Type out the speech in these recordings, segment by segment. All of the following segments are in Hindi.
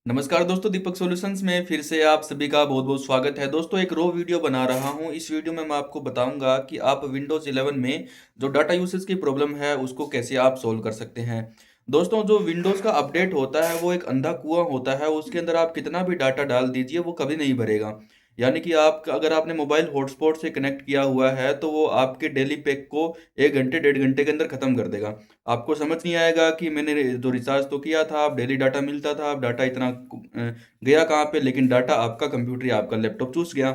नमस्कार दोस्तों, दीपक सॉल्यूशंस में फिर से आप सभी का बहुत बहुत स्वागत है। दोस्तों, एक रो वीडियो बना रहा हूं। इस वीडियो में मैं आपको बताऊंगा कि आप विंडोज 11 में जो डाटा यूसेज की प्रॉब्लम है उसको कैसे आप सोल्व कर सकते हैं। दोस्तों, जो विंडोज का अपडेट होता है वो एक अंधा कुआं होता है। उसके अंदर आप कितना भी डाटा डाल दीजिए वो कभी नहीं भरेगा। यानी कि आप अगर आपने मोबाइल हॉटस्पॉट से कनेक्ट किया हुआ है तो वो आपके डेली पैक को 1 घंटे 1.5 घंटे के अंदर खत्म कर देगा। आपको समझ नहीं आएगा कि मैंने जो रिचार्ज तो किया था, आप डेली डाटा मिलता था, अब डाटा इतना गया कहाँ पे, लेकिन डाटा आपका कंप्यूटर या आपका लैपटॉप चूस गया।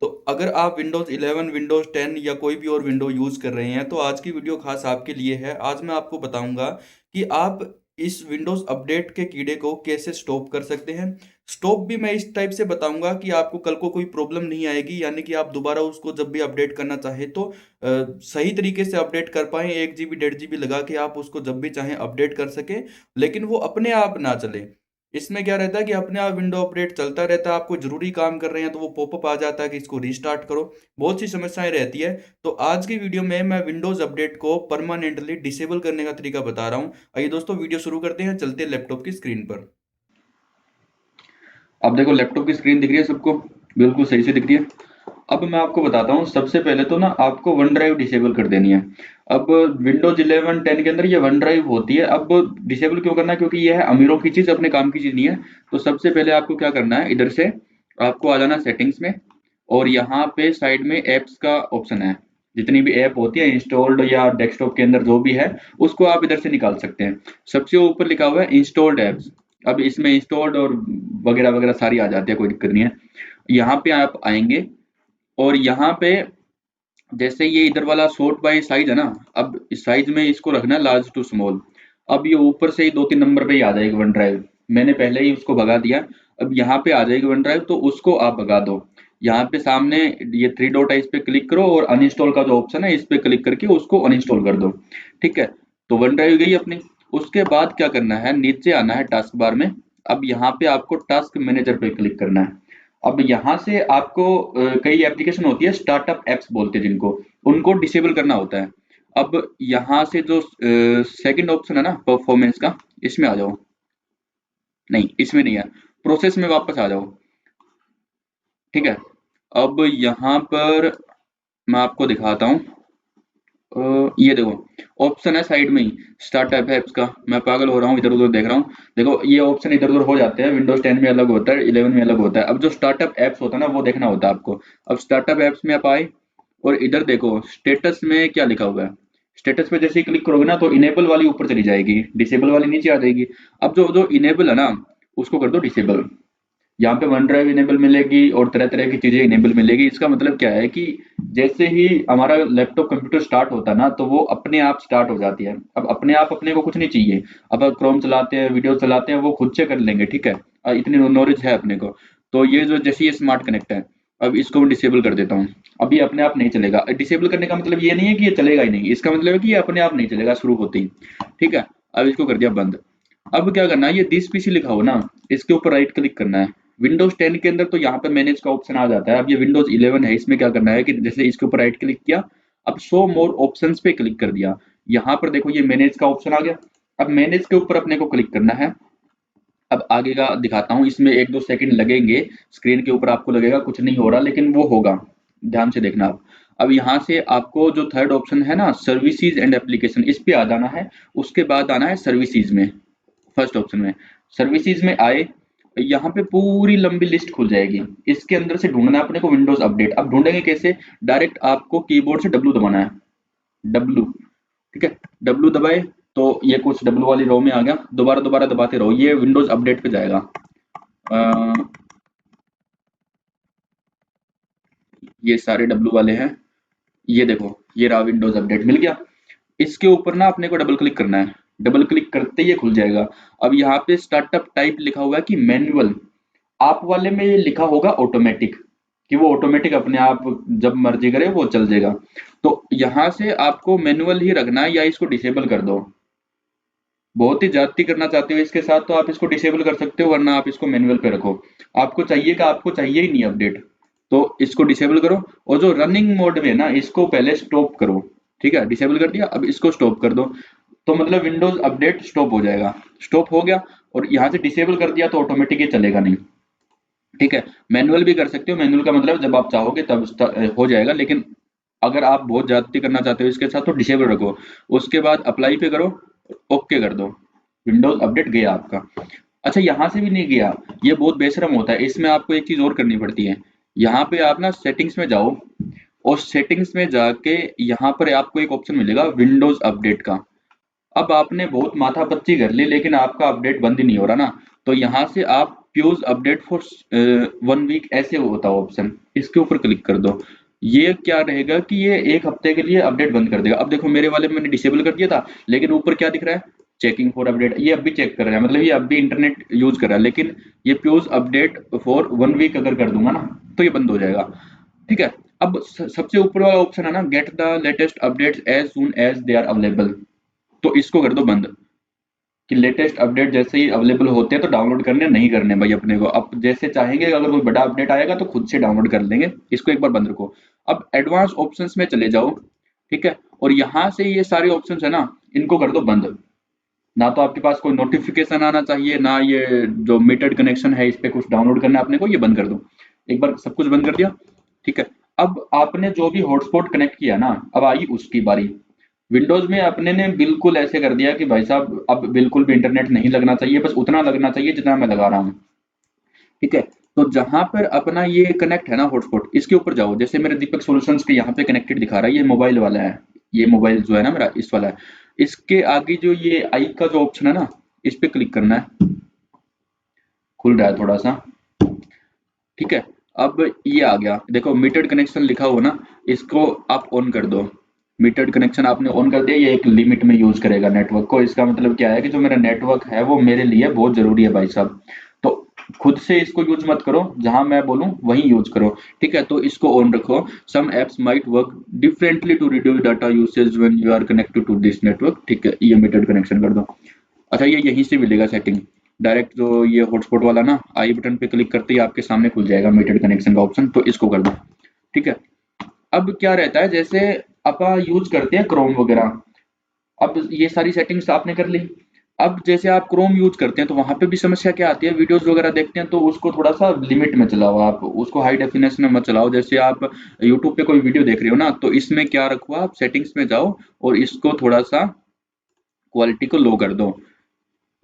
तो अगर आप विंडोज 11, विंडोज 10 या कोई भी और विंडो यूज कर रहे हैं तो आज की वीडियो खास आपके लिए है। आज मैं आपको बताऊंगा कि आप इस विंडोज अपडेट के कीड़े को कैसे स्टॉप कर सकते हैं। स्टॉप भी मैं इस टाइप से बताऊंगा कि आपको कल को कोई प्रॉब्लम नहीं आएगी, यानी कि आप दोबारा उसको जब भी अपडेट करना चाहे तो सही तरीके से अपडेट कर पाए। 1 GB 1.5 GB लगा के आप उसको जब भी चाहें अपडेट कर सके, लेकिन वो अपने आप ना चले। इसमें क्या रहता है कि अपने आप विंडो अपडेट चलता रहता है। आप कोई जरूरी काम कर रहे हैं तो वो पॉपअप आ जाता है कि इसको रीस्टार्ट करो। बहुत सी समस्याएं रहती है। तो आज की वीडियो में मैं विंडोज अपडेट को परमानेंटली डिसेबल करने का तरीका बता रहा हूं। आइए दोस्तों, वीडियो शुरू करते हैं। चलते हैं लैपटॉप की स्क्रीन पर। अब देखो लैपटॉप की स्क्रीन दिख रही है सबको, बिल्कुल सही से दिख रही है। अब मैं आपको बताता हूँ, सबसे पहले तो ना आपको वन ड्राइव डिसेबल कर देनी है। अब विंडोज 11 10 के अंदर ये वन ड्राइव होती है। अब डिसेबल क्यों करना है? क्योंकि ये है अमीरों की चीज, अपने काम की चीज नहीं है। तो सबसे पहले आपको क्या करना है, इधर से आपको आ जाना सेटिंग्स में, और यहाँ पे साइड में एप्स का ऑप्शन है। जितनी भी ऐप होती है इंस्टॉल्ड या डेस्कटॉप के अंदर जो भी है, उसको आप इधर से निकाल सकते हैं। सबसे ऊपर लिखा हुआ है इंस्टॉल्ड एप्स। अब इसमें इंस्टॉल्ड और वगैरह वगैरह सारी आ जाती है, कोई दिक्कत नहीं है। यहाँ पे आप आएंगे और यहाँ पे जैसे ये इधर वाला सॉर्ट बाय साइज है ना, अब इस साइज में इसको रखना है लार्ज टू स्मॉल। अब ये ऊपर से ही 2-3 नंबर पे ही आ जाएगी वन ड्राइव। मैंने पहले ही उसको भगा दिया। अब यहाँ पे आ जाएगी वन ड्राइव, तो उसको आप भगा दो। यहाँ पे सामने ये थ्री डॉट है, इस पे क्लिक करो और अनइंस्टॉल का जो ऑप्शन है इस पे क्लिक करके उसको अनइंस्टॉल कर दो। ठीक है, तो वन ड्राइव गई अपनी। उसके बाद क्या करना है, नीचे आना है टास्क बार में। अब यहाँ पे आपको टास्क मैनेजर पे क्लिक करना है। अब यहाँ से आपको कई एप्लीकेशन होती है, स्टार्टअप एप्स बोलते हैं जिनको, उनको डिसेबल करना होता है। अब यहाँ से जो सेकंड ऑप्शन है ना परफॉर्मेंस का, इसमें आ जाओ। नहीं, इसमें नहीं है, प्रोसेस में वापस आ जाओ। ठीक है, अब यहाँ पर मैं आपको दिखाता हूँ। ये देखो ऑप्शन है साइड में ही, स्टार्टअप एप्स का। मैं पागल हो रहा हूँ, इधर उधर देख रहा हूँ। देखो ये ऑप्शन इधर उधर हो जाते हैं, विंडोज 10 में अलग होता है, 11 में अलग होता है। अब जो स्टार्टअप एप्स होता है ना, वो देखना होता है आपको। अब स्टार्टअप एप्स में आप आए और इधर देखो स्टेटस में क्या लिखा हुआ है। स्टेटस पे जैसे ही क्लिक करोगे ना, तो इनेबल वाली ऊपर चली जाएगी, डिसेबल वाली नीचे आ जाएगी। अब जो जो इनेबल है ना, उसको कर दो डिसेबल। यहाँ पे वन ड्राइव इनेबल मिलेगी और तरह तरह की चीजें इनेबल मिलेगी। इसका मतलब क्या है कि जैसे ही हमारा लैपटॉप कंप्यूटर स्टार्ट होता है ना, तो वो अपने आप स्टार्ट हो जाती है। अब अपने आप अपने को कुछ नहीं चाहिए। अब क्रोम चलाते हैं, वीडियो चलाते हैं, वो खुद से कर लेंगे। ठीक है, इतनी नॉलेज है अपने को। तो ये जो जैसे ये स्मार्ट कनेक्ट है, अब इसको मैं डिसेबल कर देता हूँ। अभी अपने आप नहीं चलेगा। डिसेबल करने का मतलब ये नहीं है कि ये चलेगा ही नहीं, इसका मतलब है कि ये अपने आप नहीं चलेगा शुरू होते ही। ठीक है, अब इसको कर दिया बंद। अब क्या करना है, ये दिस पीसी लिखा हो ना, इसके ऊपर राइट क्लिक करना है। विंडोज 10 के अंदर तो यहाँ पे मैनेज का ऑप्शन आ जाता है। अब ये विंडोज 11 है, इसमें क्या करना है कि जैसे इसके ऊपर राइट क्लिक किया, अब शो मोर ऑप्शंस पे क्लिक कर दिया। यहाँ पर देखो ये मैनेज का ऑप्शन आ गया। अब मैनेज के ऊपर अपने को क्लिक करना है। अब आगे का दिखाता हूँ, इसमें 1-2 सेकंड लगेंगे। स्क्रीन के ऊपर आपको लगेगा कुछ नहीं हो रहा, लेकिन वो होगा, ध्यान से देखना आप। अब यहाँ से आपको जो थर्ड ऑप्शन है ना, सर्विसेज एंड एप्लीकेशन, इस पे आ जाना है। उसके बाद आना है सर्विसेज में, फर्स्ट ऑप्शन में। सर्विसेज में आए, यहाँ पे पूरी लंबी लिस्ट खुल जाएगी। इसके अंदर से ढूंढना है अपने को विंडोज अपडेट। अब ढूंढेंगे कैसे? डायरेक्ट आपको कीबोर्ड से डब्ल्यू दबाना है, डब्ल्यू। ठीक है, डब्ल्यू दबाए तो ये कुछ डब्ल्यू वाली रो में आ गया। दोबारा दोबारा दबाते रहो, ये विंडोज अपडेट पे जाएगा। अ, ये सारे डब्ल्यू वाले हैं। ये देखो, ये रहा विंडोज अपडेट, मिल गया। इसके ऊपर ना अपने को डबल क्लिक करना है। डबल क्लिक करते ही ये खुल जाएगा। अब यहाँ पे स्टार्टअप टाइप लिखा हुआ है कि मैनुअल। आप वाले में ये लिखा होगा ऑटोमेटिक, कि वो ऑटोमेटिक अपने आप जब मर्जी करे वो चल जाएगा। तो यहाँ से आपको मैनुअल ही रखना है, या इसको डिसेबल कर दो। बहुत ही ज्यादती करना चाहते हो इसके साथ तो आप इसको डिसेबल कर सकते हो, वरना आप इसको मैनुअल पे रखो। आपको चाहिए कि आपको चाहिए ही नहीं अपडेट, तो इसको डिसेबल करो। और जो रनिंग मोड में है ना, इसको पहले स्टॉप करो। ठीक है, डिसेबल कर दिया, अब इसको स्टॉप कर दो। तो मतलब विंडोज अपडेट स्टॉप हो जाएगा। स्टॉप हो गया। और यहाँ से डिसेबल कर दिया तो ऑटोमेटिक ये चलेगा नहीं। ठीक है, मैनुअल भी कर सकते हो। मैनुअल का मतलब जब आप चाहोगे तब हो जाएगा, लेकिन अगर आप बहुत ज्यादती करना चाहते हो इसके साथ तो डिसेबल रखो। उसके बाद अप्लाई पे करो, ओके कर दो, विंडोज अपडेट गया आपका। अच्छा, यहाँ से भी नहीं गया, ये बहुत बेशरम होता है। इसमें आपको एक चीज और करनी पड़ती है। यहाँ पे आप ना सेटिंग्स में जाओ, और सेटिंग्स में जाके यहाँ पर आपको एक ऑप्शन मिलेगा विंडोज अपडेट का। अब आपने बहुत माथापच्ची कर ली लेकिन आपका अपडेट बंद ही नहीं हो रहा ना, तो यहाँ से आप प्यूज अपडेट फॉर 1 वीक ऐसे होता है ऑप्शन, इसके ऊपर क्लिक कर दो। ये क्या रहेगा कि ये 1 हफ्ते के लिए अपडेट बंद कर देगा। अब देखो मेरे वाले में मैंने डिसेबल कर दिया था, लेकिन ऊपर क्या दिख रहा है, चेकिंग फॉर अपडेट। ये अब भी चेक कर रहा है, मतलब ये अब भी इंटरनेट यूज कर रहा है, लेकिन ये प्यूज अपडेट फॉर 1 वीक अगर कर दूंगा ना तो ये बंद हो जाएगा। ठीक है, अब सबसे ऊपर वाला ऑप्शन है ना, get the latest updates as soon as they are available, तो इसको कर दो बंद, कि लेटेस्ट अपडेट जैसे ही अवेलेबल होते हैं तो डाउनलोड करने नहीं करने भाई अपने को। अब जैसे चाहेंगे अगर कोई बड़ा अपडेट आएगा तो खुद से डाउनलोड कर लेंगे, इसको एक बार बंद रखो। अब एडवांस ऑप्शंस में चले जाओ, ठीक है, और यहाँ से ये सारे ऑप्शंस है ना, इनको कर दो बंद। ना तो आपके पास कोई नोटिफिकेशन आना चाहिए, ना ये जो मीटर्ड कनेक्शन है इस पे कुछ डाउनलोड करना है अपने को, ये बंद कर दो। एक बार सब कुछ बंद कर दिया, ठीक है। अब आपने जो भी हॉटस्पॉट कनेक्ट किया ना, अब आई उसकी बारी। विंडोज में अपने ने बिल्कुल ऐसे कर दिया कि भाई साहब अब बिल्कुल भी इंटरनेट नहीं लगना चाहिए, बस उतना लगना चाहिए जितना मैं लगा रहा हूँ। ठीक है, तो जहां पर अपना ये कनेक्ट है ना हॉटस्पॉट, इसके ऊपर जाओ। जैसे मेरे दीपक सॉल्यूशंस के यहाँ पे कनेक्टेड दिखा रहा है, ये मोबाइल वाला है, ये मोबाइल जो है ना मेरा इस वाला है। इसके आगे जो ये आई का जो ऑप्शन है ना, इस पे क्लिक करना है, खुल रहा है थोड़ा सा। ठीक है, अब ये आ गया, देखो मीटर्ड कनेक्शन लिखा हुआ ना, इसको आप ऑन कर दो। मीटर्ड कनेक्शन आपने ऑन कर दिया, ये एक लिमिट में यूज करेगा नेटवर्क को। इसका मतलब क्या है कि जो मेरा नेटवर्क है वो मेरे लिए बहुत जरूरी है भाई साहब। तो खुद से इसको यूज मत करो, जहां मैं बोलूं वहीं यूज करो। ठीक है, तो इसको ऑन रखो। Some apps might work differently to reduce data usage when you are connected to this network. ठीक है, ये मीटर्ड कनेक्शन कर दो। अच्छा, ये यहीं से मिलेगा सेटिंग, डायरेक्ट जो ये हॉटस्पॉट वाला ना, आई बटन पे क्लिक करते ही आपके सामने खुल जाएगा मीटर्ड कनेक्शन का ऑप्शन, तो इसको कर दो। ठीक है, अब क्या रहता है, जैसे अपन यूज करते हैं क्रोम वगैरह, अब ये सारी सेटिंग्स आपने कर ली। अब जैसे आप क्रोम यूज करते हैं तो वहां पे भी समस्या क्या आती है, वीडियोस वगैरह देखते हैं तो उसको थोड़ा सा लिमिट में चलाओ, आप उसको हाई डेफिनेशन में मत चलाओ। जैसे आप यूट्यूब पे कोई वीडियो देख रहे हो ना, तो इसमें क्या रखो, आप सेटिंग्स में जाओ और इसको थोड़ा सा क्वालिटी को लो कर दो,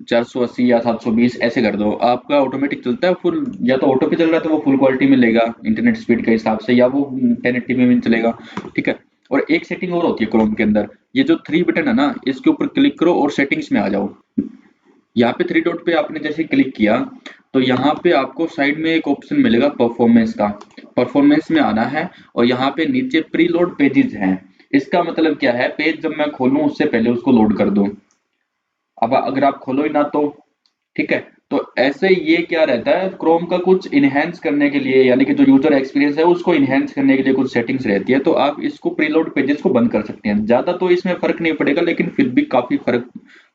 480 या 720 ऐसे कर दो, आपका ऑटोमेटिक चलता है फुल। या तो ऑटो पे चल रहा है तो वो फुल क्वालिटी में लेगा इंटरनेट स्पीड के हिसाब से, या वो 1080p में चलेगा। ठीक है, और एक सेटिंग और होती है क्रोम के अंदर, ये जो थ्री बटन है ना, इसके ऊपर क्लिक करो और सेटिंग्स में आ जाओ। यहाँ पे थ्री डॉट पे आपने जैसे क्लिक किया तो यहाँ पे आपको साइड में एक ऑप्शन मिलेगा परफॉर्मेंस का, परफॉर्मेंस में आना है, और यहाँ पे नीचे प्री लोड पेजेस हैं। इसका मतलब क्या है, पेज जब मैं खोलूं उससे पहले उसको लोड कर दूं। अब अगर आप खोलो ही ना तो, ठीक है, तो ऐसे ये क्या रहता है, क्रोम का कुछ इनहेंस करने के लिए, यानी कि जो यूजर एक्सपीरियंस है उसको इनहेंस करने के लिए कुछ सेटिंग्स रहती है, तो आप इसको प्रीलोड पेजेस को बंद कर सकते हैं। ज्यादा तो इसमें फर्क नहीं पड़ेगा, लेकिन फिर भी काफी फर्क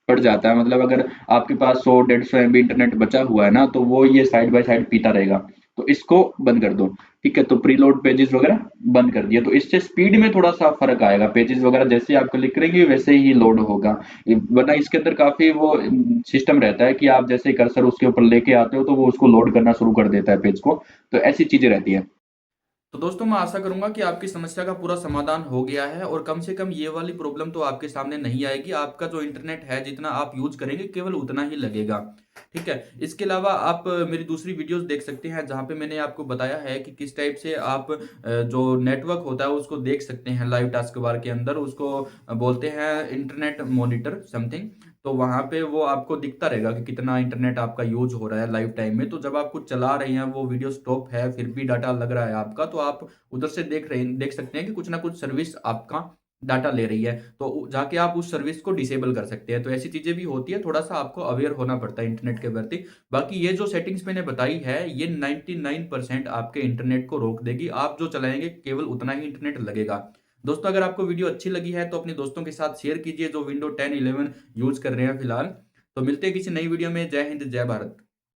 पड़ जाता है। मतलब अगर आपके पास 100-150 MB इंटरनेट बचा हुआ है ना, तो वो ये साइड बाय साइड पीता रहेगा, तो इसको बंद कर दो। ठीक है, तो प्रीलोड पेजेस वगैरह बंद कर दिया, तो इससे स्पीड में थोड़ा सा फर्क आएगा, पेजेस वगैरह जैसे आप क्लिक करेंगे वैसे ही लोड होगा। वरना इसके अंदर काफी वो सिस्टम रहता है कि आप जैसे कर्सर उसके ऊपर लेके आते हो तो वो उसको लोड करना शुरू कर देता है पेज को, तो ऐसी चीजें रहती है। तो दोस्तों मैं आशा करूंगा कि आपकी समस्या का पूरा समाधान हो गया है और कम से कम ये वाली प्रॉब्लम तो आपके सामने नहीं आएगी। आपका जो इंटरनेट है जितना आप यूज करेंगे केवल उतना ही लगेगा। ठीक है, इसके अलावा आप मेरी दूसरी वीडियोस देख सकते हैं जहां पे मैंने आपको बताया है कि किस टाइप से आप जो नेटवर्क होता है उसको देख सकते हैं लाइव टास्क बार के अंदर। उसको बोलते हैं इंटरनेट मॉनिटर समथिंग। तो वहां पे वो आपको दिखता रहेगा कि कितना इंटरनेट आपका यूज हो रहा है लाइव टाइम में। तो जब आप कुछ चला रहे हैं, वो वीडियो स्टॉप है, फिर भी डाटा लग रहा है आपका, तो आप उधर से देख सकते हैं कि कुछ ना कुछ सर्विस आपका डाटा ले रही है। तो जाके आप उस सर्विस को डिसेबल कर सकते हैं। तो ऐसी चीजें भी होती है, थोड़ा सा आपको अवेयर होना पड़ता है इंटरनेट के प्रति। बाकी ये जो सेटिंग्स मैंने बताई है ये 99% आपके इंटरनेट को रोक देगी। आप जो चलाएंगे केवल उतना ही इंटरनेट लगेगा। दोस्तों अगर आपको वीडियो अच्छी लगी है तो अपने दोस्तों के साथ शेयर कीजिए जो विंडो 10 11 यूज कर रहे हैं फिलहाल। तो मिलते हैं किसी नई वीडियो में। जय हिंद, जय भारत।